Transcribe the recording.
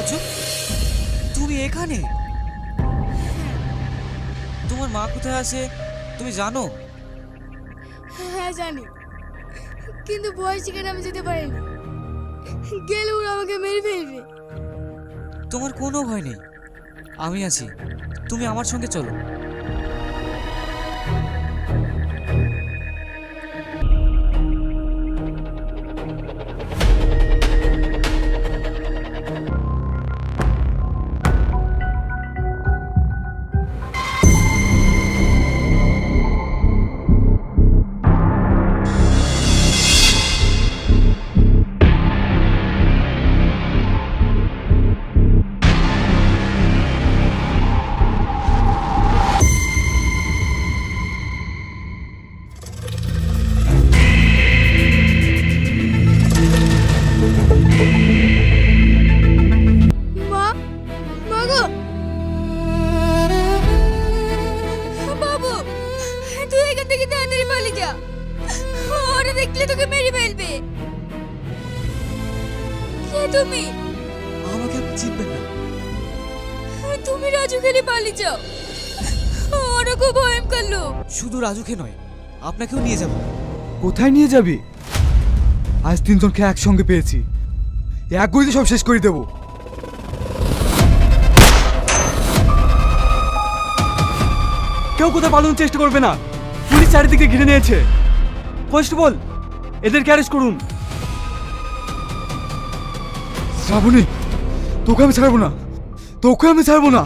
রাজু, তুমি এখানে? তোমার মা কোথায় আছে তুমি জানো? হ্যাঁ জানি, কিন্তু ভয় শিকারে আমি যেতে পারিনি। গেলে ওরা আমাকে মেরে ফেলবে। তোমার কোনো ভয় নেই, আমি আছি। তুমি আমার সঙ্গে চলো। মা, মা গো, বাবু, তুই এখান থেকে তাড়াতাড়ি পালিয়ে যা। ওরা দেখলে তোকে মেরে ফেলবে। কে তুমি? আমাকে আপনি চিনবেন না। তুমি রাজু খেলে পালিয়ে যাও। ওরা খুব ভয়ঙ্কর লোক। শুধু রাজুকে নয়, আপনাকেও নিয়ে যাব। কোথায় নিয়ে যাবি? আজ তিনজনকে একসঙ্গে পেয়েছি, এক গুলিতে সব শেষ করে দেবো। কেউ কোথাও পালানোর চেষ্টা করবে না, পুলিশ চারিদিকে ঘিরে নিয়েছে। কনস্টেবল, এদেরকে অ্যারেস্ট করুন। শ্রাবণী, তোকে আমি ছাড়বো না, তোকে আমি ছাড়বো না।